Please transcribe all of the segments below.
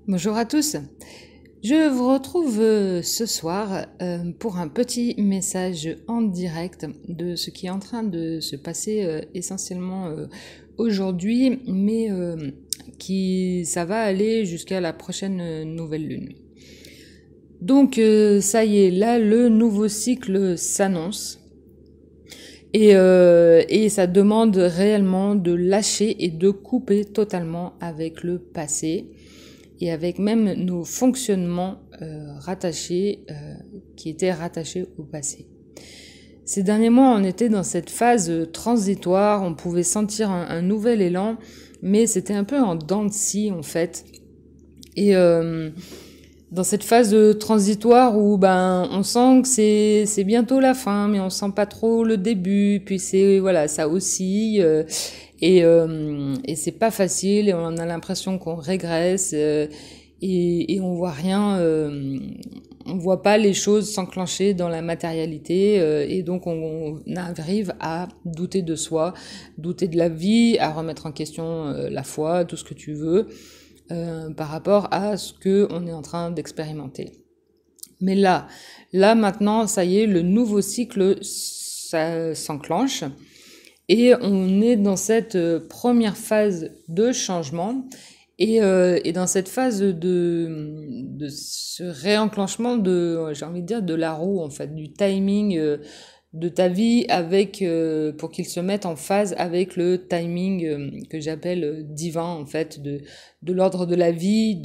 Bonjour à tous. Je vous retrouve ce soir pour un petit message en direct de ce qui est en train de se passer essentiellement aujourd'hui, mais qui ça va aller jusqu'à la prochaine nouvelle lune. Donc ça y est, là le nouveau cycle s'annonce. Et ça demande réellement de lâcher et de couper totalement avec le passé et avec même nos fonctionnements qui étaient rattachés au passé. Ces derniers mois, on était dans cette phase transitoire, on pouvait sentir un nouvel élan, mais c'était un peu en dents de scie en fait. Et dans cette phase transitoire où on sent que c'est bientôt la fin, mais on sent pas trop le début, puis ça oscille. Et c'est pas facile et on a l'impression qu'on régresse et on voit rien, on voit pas les choses s'enclencher dans la matérialité et donc on arrive à douter de soi, douter de la vie, à remettre en question la foi, tout ce que tu veux par rapport à ce que on est en train d'expérimenter. Mais là maintenant, ça y est, le nouveau cycle ça s'enclenche. Et on est dans cette première phase de changement et dans cette phase de ce réenclenchement j'ai envie de dire, de la roue, en fait, du timing de ta vie pour qu'il se mette en phase avec le timing que j'appelle divin, en fait, de l'ordre de la vie,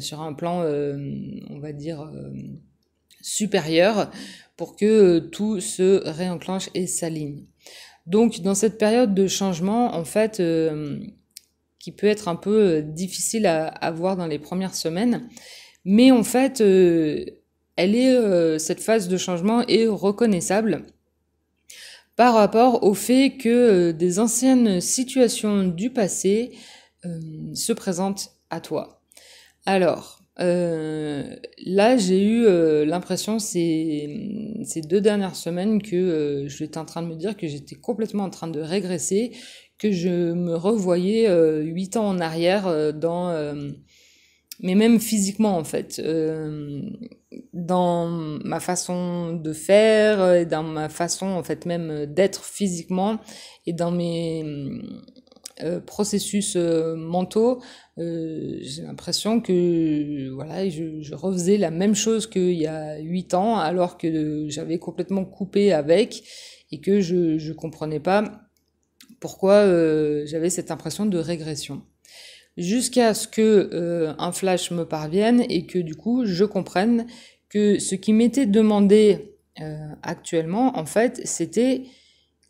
sur un plan, on va dire, supérieur, pour que tout se réenclenche et s'aligne. Donc, dans cette période de changement, en fait, qui peut être un peu difficile à voir dans les premières semaines, mais en fait, cette phase de changement est reconnaissable par rapport au fait que des anciennes situations du passé se présentent à toi. Alors, là, j'ai eu l'impression ces 2 dernières semaines que j'étais en train de me dire que j'étais complètement en train de régresser, que je me revoyais 8 ans en arrière mais même physiquement en fait, dans ma façon de faire, et dans ma façon en fait même d'être physiquement et dans mes processus mentaux. J'ai l'impression que voilà, je refaisais la même chose qu'il y a 8 ans alors que j'avais complètement coupé avec et que je comprenais pas pourquoi j'avais cette impression de régression. Jusqu'à ce que un flash me parvienne et que du coup je comprenne que ce qui m'était demandé actuellement en fait c'était: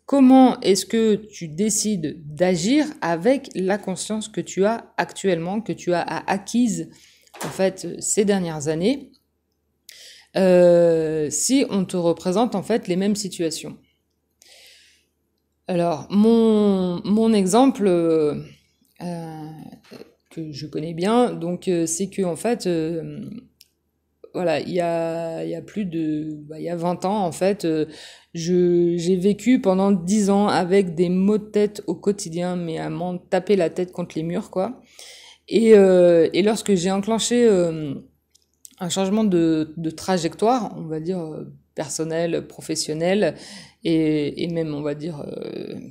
comment est-ce que tu décides d'agir avec la conscience que tu as actuellement, que tu as acquise en fait ces dernières années, si on te représente en fait les mêmes situations. Alors mon exemple que je connais bien, donc c'est que en fait voilà, il y a plus de il y a 20 ans en fait, j'ai vécu pendant 10 ans avec des maux de tête au quotidien, mais à m'en taper la tête contre les murs quoi. Et lorsque j'ai enclenché un changement de trajectoire, on va dire personnel, professionnel et même on va dire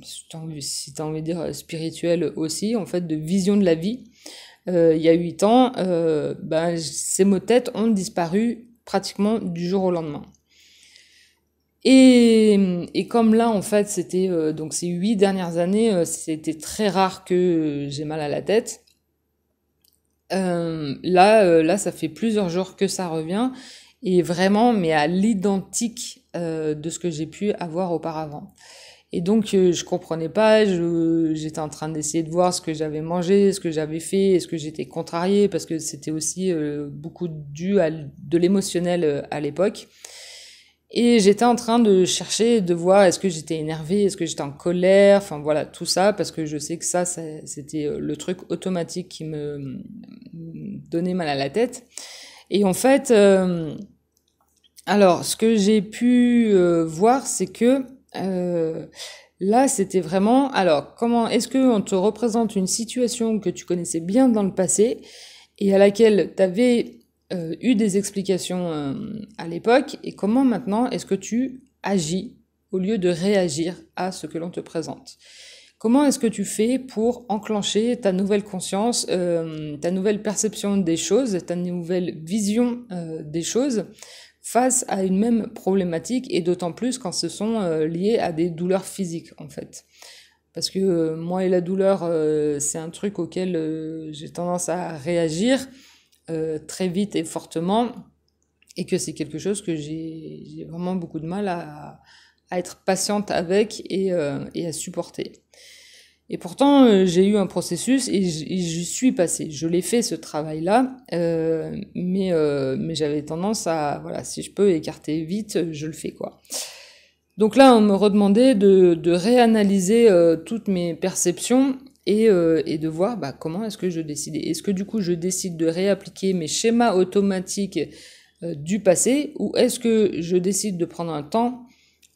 si t'as envie de dire spirituel aussi, en fait, de vision de la vie. Il y a 8 ans, ces maux de tête ont disparu pratiquement du jour au lendemain. Et comme là, en fait, c'était donc ces 8 dernières années, c'était très rare que j'ai mal à la tête. Là, ça fait plusieurs jours que ça revient et vraiment, mais à l'identique de ce que j'ai pu avoir auparavant. Et donc, je comprenais pas, j'étais en train d'essayer de voir ce que j'avais mangé, ce que j'avais fait, est-ce que j'étais contrariée, parce que c'était aussi beaucoup dû à de l'émotionnel à l'époque. Et j'étais en train de chercher, de voir est-ce que j'étais énervée, est-ce que j'étais en colère, enfin voilà, tout ça, parce que je sais que ça, c'était le truc automatique qui me donnait mal à la tête. Et en fait, alors, ce que j'ai pu voir, c'est que là, c'était vraiment... Alors, comment est-ce qu'on te représente une situation que tu connaissais bien dans le passé et à laquelle tu avais eu des explications à l'époque, et comment maintenant est-ce que tu agis au lieu de réagir à ce que l'on te présente. Comment est-ce que tu fais pour enclencher ta nouvelle conscience, ta nouvelle perception des choses, ta nouvelle vision des choses face à une même problématique, et d'autant plus quand ce sont liés à des douleurs physiques en fait. Parce que moi et la douleur, c'est un truc auquel j'ai tendance à réagir très vite et fortement, et que c'est quelque chose que j'ai vraiment beaucoup de mal à être patiente avec et à supporter. Et pourtant, j'ai eu un processus et j'y suis passée. Je l'ai fait, ce travail-là, mais j'avais tendance à, voilà, si je peux écarter vite, je le fais, quoi. Donc là, on me redemandait de réanalyser toutes mes perceptions et de voir comment est-ce que je décidais. Est-ce que du coup, je décide de réappliquer mes schémas automatiques du passé, ou est-ce que je décide de prendre un temps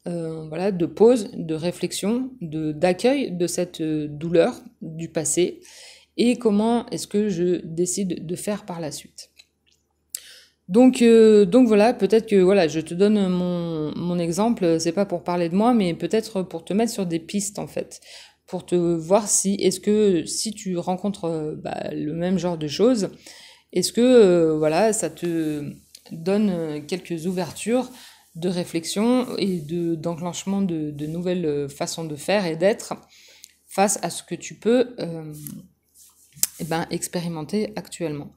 voilà, de pause, de réflexion, d'accueil de cette douleur du passé, et comment est-ce que je décide de faire par la suite. Donc voilà, peut-être que voilà, je te donne mon exemple, c'est pas pour parler de moi, mais peut-être pour te mettre sur des pistes en fait, pour te voir si tu rencontres le même genre de choses, est-ce que voilà, ça te donne quelques ouvertures de réflexion et d'enclenchement de nouvelles façons de faire et d'être face à ce que tu peux expérimenter actuellement.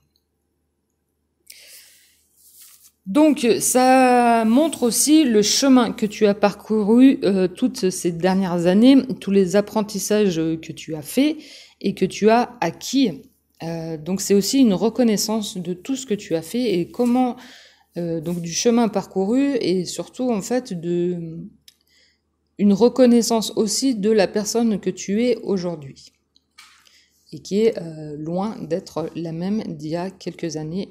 Donc ça montre aussi le chemin que tu as parcouru toutes ces dernières années, tous les apprentissages que tu as faits et que tu as acquis. Donc c'est aussi une reconnaissance de tout ce que tu as fait et comment donc du chemin parcouru, et surtout en fait une reconnaissance aussi de la personne que tu es aujourd'hui et qui est loin d'être la même d'il y a quelques années.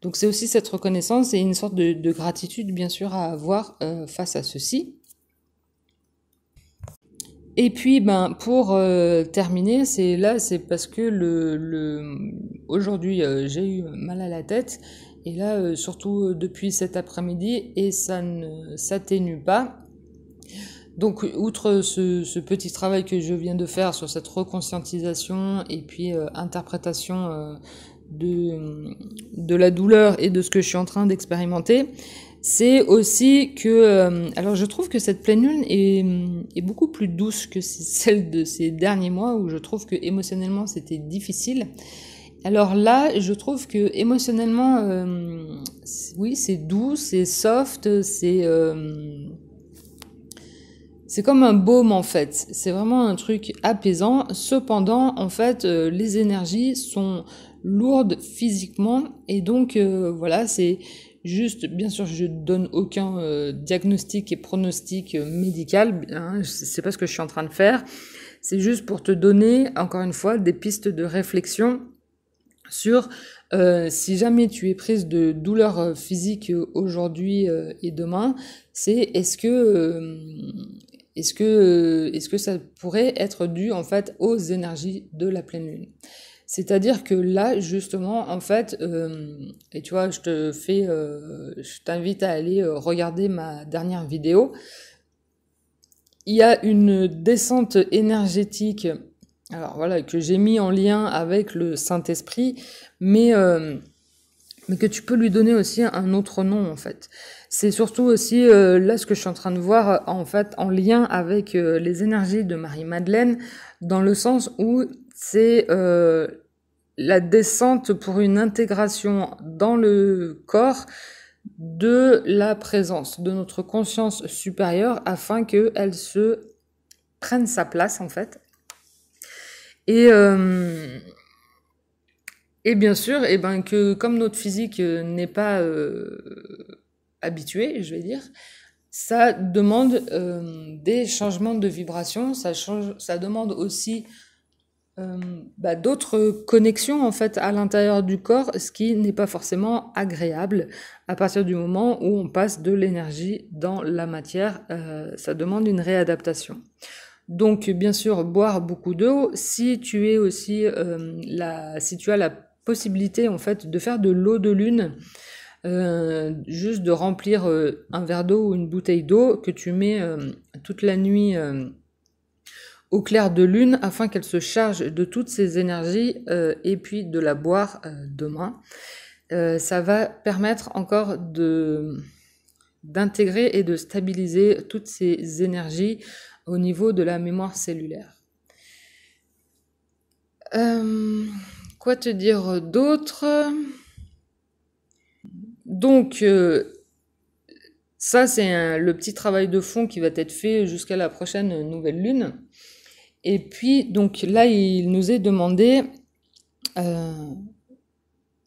Donc c'est aussi cette reconnaissance et une sorte de gratitude bien sûr à avoir face à ceci. Et puis pour terminer, c'est parce que aujourd'hui j'ai eu mal à la tête. Et là, surtout depuis cet après-midi, et ça ne s'atténue pas. Donc, outre ce petit travail que je viens de faire sur cette reconscientisation et puis interprétation de la douleur et de ce que je suis en train d'expérimenter, c'est aussi que... alors, je trouve que cette pleine lune est beaucoup plus douce que celle de ces derniers mois, où je trouve que émotionnellement, c'était difficile. Alors là, je trouve que émotionnellement, oui, c'est doux, c'est soft, c'est comme un baume en fait. C'est vraiment un truc apaisant. Cependant, en fait, les énergies sont lourdes physiquement, et donc voilà, c'est juste, bien sûr, je donne aucun diagnostic et pronostic médical, hein, c'est pas ce que je suis en train de faire. C'est juste pour te donner, encore une fois, des pistes de réflexion sur si jamais tu es prise de douleurs physiques aujourd'hui et demain, c'est est-ce que ça pourrait être dû en fait aux énergies de la pleine lune. C'est-à-dire que là justement en fait et tu vois, je t'invite à aller regarder ma dernière vidéo. Il y a une descente énergétique, alors voilà, que j'ai mis en lien avec le Saint-Esprit, mais que tu peux lui donner aussi un autre nom en fait. C'est surtout aussi là ce que je suis en train de voir en fait en lien avec les énergies de Marie-Madeleine, dans le sens où c'est la descente pour une intégration dans le corps de la présence de notre conscience supérieure, afin qu'elle se prenne sa place en fait. Et bien sûr, que comme notre physique n'est pas habitué, je vais dire, ça demande des changements de vibration, ça demande aussi d'autres connexions en fait à l'intérieur du corps, ce qui n'est pas forcément agréable à partir du moment où on passe de l'énergie dans la matière. Ça demande une réadaptation. Donc bien sûr, boire beaucoup d'eau. Si tu es aussi si tu as la possibilité en fait de faire de l'eau de lune, juste de remplir un verre d'eau ou une bouteille d'eau que tu mets toute la nuit au clair de lune afin qu'elle se charge de toutes ses énergies et puis de la boire demain. Ça va permettre encore d'intégrer et de stabiliser toutes ces énergies au niveau de la mémoire cellulaire. Quoi te dire d'autre? Donc, ça, c'est le petit travail de fond qui va être fait jusqu'à la prochaine nouvelle lune. Et puis, donc là, il nous est demandé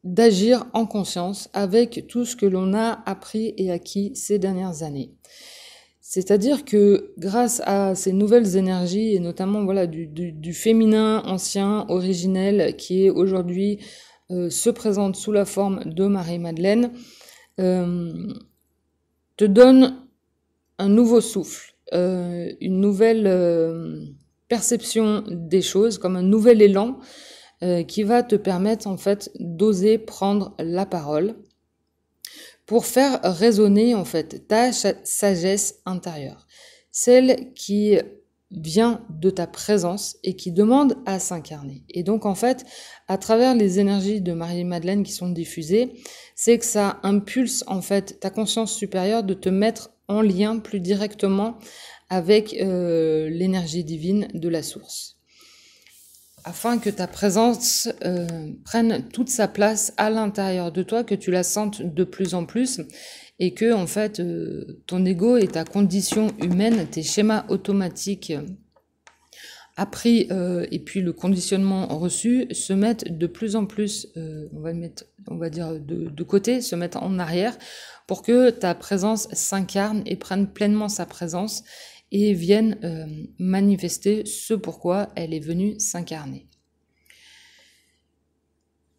d'agir en conscience avec tout ce que l'on a appris et acquis ces dernières années. C'est-à-dire que grâce à ces nouvelles énergies, et notamment voilà du féminin ancien, originel, qui est aujourd'hui se présente sous la forme de Marie-Madeleine, te donne un nouveau souffle, une nouvelle perception des choses, comme un nouvel élan qui va te permettre en fait d'oser prendre la parole pour faire résonner en fait ta sagesse intérieure, celle qui vient de ta présence et qui demande à s'incarner. Et donc en fait, à travers les énergies de Marie-Madeleine qui sont diffusées, c'est que ça impulse en fait ta conscience supérieure de te mettre en lien plus directement avec l'énergie divine de la source, afin que ta présence prenne toute sa place à l'intérieur de toi, que tu la sentes de plus en plus, et que en fait ton ego et ta condition humaine, tes schémas automatiques appris et puis le conditionnement reçu se mettent de plus en plus, on va dire de côté, se mettent en arrière, pour que ta présence s'incarne et prenne pleinement sa présence et vienne manifester ce pourquoi elle est venue s'incarner.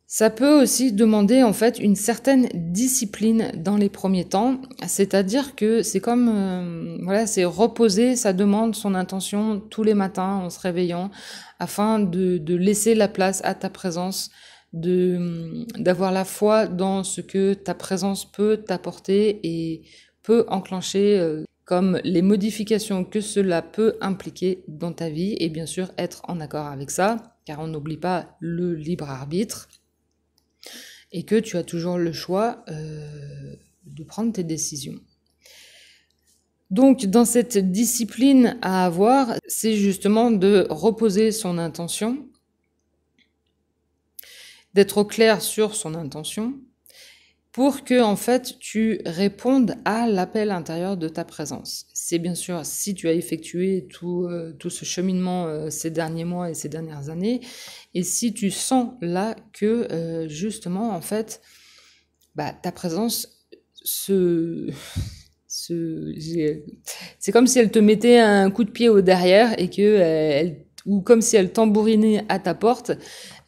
Ça peut aussi demander en fait une certaine discipline dans les premiers temps, c'est-à-dire que c'est comme c'est reposer, ça demande son intention tous les matins en se réveillant, afin de laisser la place à ta présence, d'avoir la foi dans ce que ta présence peut t'apporter et peut enclencher comme les modifications que cela peut impliquer dans ta vie, et bien sûr être en accord avec ça, car on n'oublie pas le libre arbitre, et que tu as toujours le choix de prendre tes décisions. Donc dans cette discipline à avoir, c'est justement de reposer son intention, d'être au clair sur son intention, pour que en fait tu répondes à l'appel intérieur de ta présence. C'est bien sûr si tu as effectué tout ce cheminement ces derniers mois et ces dernières années, et si tu sens là que justement en fait ta présence c'est comme si elle te mettait un coup de pied au derrière et ou comme si elle tambourinait à ta porte,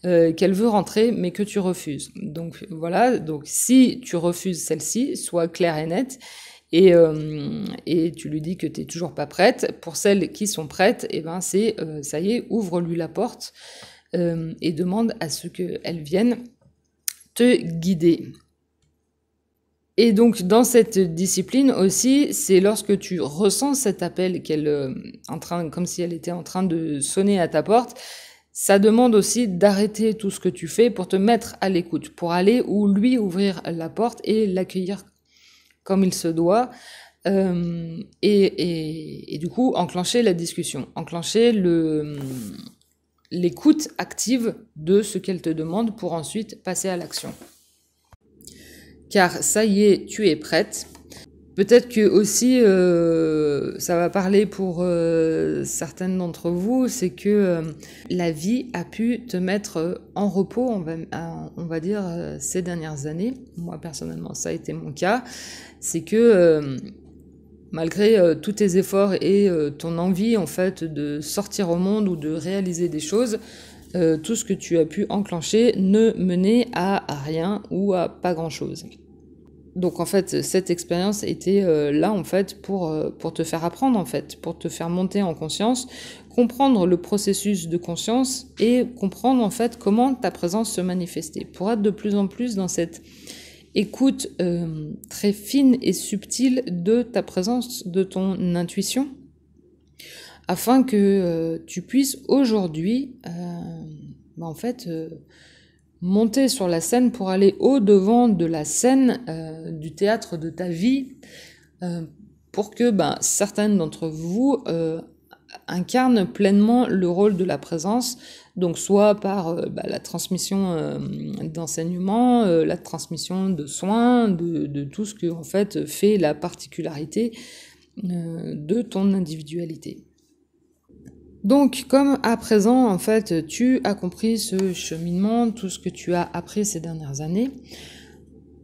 qu'elle veut rentrer mais que tu refuses. Donc voilà, donc si tu refuses celle-ci, sois claire et nette, et tu lui dis que tu n'es toujours pas prête. Pour celles qui sont prêtes, c'est ça y est, ouvre-lui la porte et demande à ce qu'elle vienne te guider. Et donc dans cette discipline aussi, c'est lorsque tu ressens cet appel comme si elle était en train de sonner à ta porte, ça demande aussi d'arrêter tout ce que tu fais pour te mettre à l'écoute, pour aller ou lui ouvrir la porte et l'accueillir comme il se doit, et du coup enclencher la discussion, enclencher l'écoute active de ce qu'elle te demande pour ensuite passer à l'action. Car ça y est, tu es prête. Peut-être que aussi, ça va parler pour certaines d'entre vous, c'est que la vie a pu te mettre en repos, on va dire, ces dernières années. Moi, personnellement, ça a été mon cas. C'est que malgré tous tes efforts et ton envie, en fait, de sortir au monde ou de réaliser des choses, tout ce que tu as pu enclencher ne menait à rien ou à pas grand-chose. Donc en fait, cette expérience était là en fait pour te faire apprendre en fait, pour te faire monter en conscience, comprendre le processus de conscience et comprendre en fait comment ta présence se manifestait, pour être de plus en plus dans cette écoute très fine et subtile de ta présence, de ton intuition, afin que tu puisses aujourd'hui en fait monter sur la scène pour aller au-devant de la scène du théâtre de ta vie, pour que certaines d'entre vous incarnent pleinement le rôle de la présence, donc soit par la transmission d'enseignements, la transmission de soins, de tout ce que en fait fait la particularité de ton individualité. Donc, comme à présent, en fait, tu as compris ce cheminement, tout ce que tu as appris ces dernières années,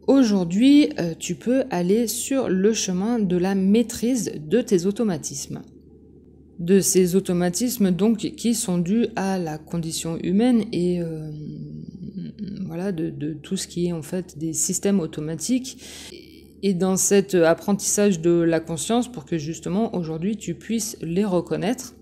aujourd'hui, tu peux aller sur le chemin de la maîtrise de tes automatismes. De ces automatismes, donc, qui sont dus à la condition humaine et de tout ce qui est, en fait, des systèmes automatiques. Et dans cet apprentissage de la conscience, pour que, justement, aujourd'hui, tu puisses les reconnaître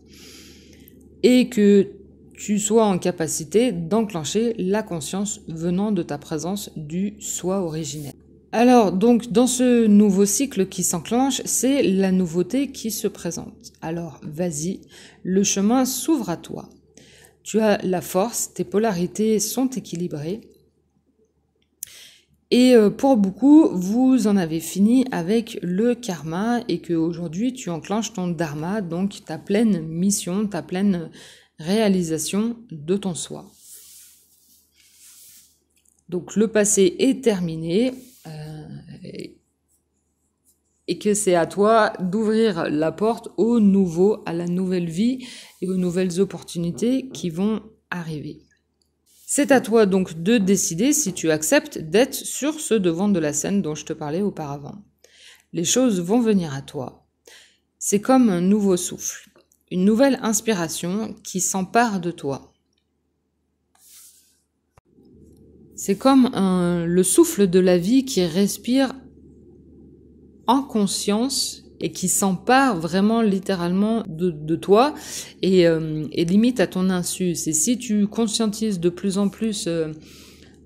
et que tu sois en capacité d'enclencher la conscience venant de ta présence du soi originel. Alors, donc, dans ce nouveau cycle qui s'enclenche, c'est la nouveauté qui se présente. Alors, vas-y, le chemin s'ouvre à toi. Tu as la force, tes polarités sont équilibrées. Et pour beaucoup, vous en avez fini avec le karma et qu'aujourd'hui, tu enclenches ton dharma, donc ta pleine mission, ta pleine réalisation de ton soi. Donc le passé est terminé et que c'est à toi d'ouvrir la porte au nouveau, à la nouvelle vie et aux nouvelles opportunités qui vont arriver. C'est à toi donc de décider si tu acceptes d'être sur ce devant de la scène dont je te parlais auparavant. Les choses vont venir à toi. C'est comme un nouveau souffle, une nouvelle inspiration qui s'empare de toi. C'est comme le souffle de la vie qui respire en conscience et qui s'empare vraiment littéralement de toi et limite à ton insu. C'est si tu conscientises de plus en plus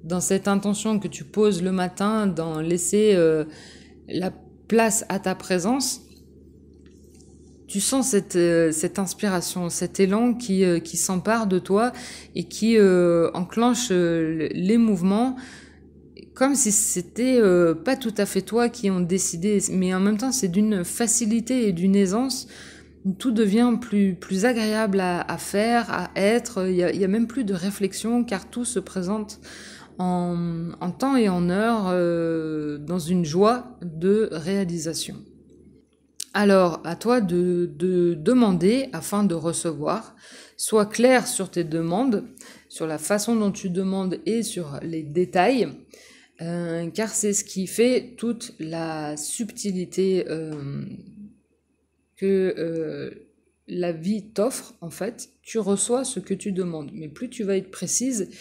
dans cette intention que tu poses le matin, dans laisser la place à ta présence, tu sens cette inspiration, cet élan qui s'empare de toi et qui enclenche les mouvements, comme si c'était pas tout à fait toi qui ont décidé, mais en même temps c'est d'une facilité et d'une aisance, tout devient plus agréable à faire, à être, il y a même plus de réflexion car tout se présente en temps et en heure dans une joie de réalisation. Alors, à toi de demander afin de recevoir. Sois clair sur tes demandes, sur la façon dont tu demandes et sur les détails, car c'est ce qui fait toute la subtilité que la vie t'offre, en fait. Tu reçois ce que tu demandes, mais plus tu vas être précise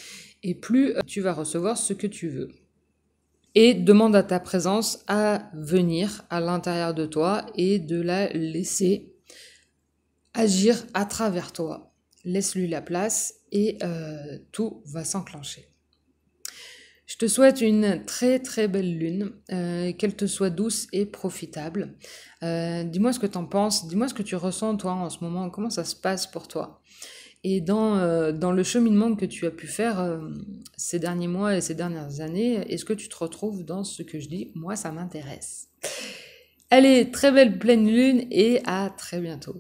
et plus tu vas recevoir ce que tu veux. Et demande à ta présence à venir à l'intérieur de toi et de la laisser agir à travers toi. Laisse-lui la place et tout va s'enclencher. Je te souhaite une très très belle lune, qu'elle te soit douce et profitable. Dis-moi ce que t'en penses, dis-moi ce que tu ressens toi en ce moment, comment ça se passe pour toi. Et dans le cheminement que tu as pu faire ces derniers mois et ces dernières années, est-ce que tu te retrouves dans ce que je dis? Moi, ça m'intéresse. Allez, très belle pleine lune et à très bientôt.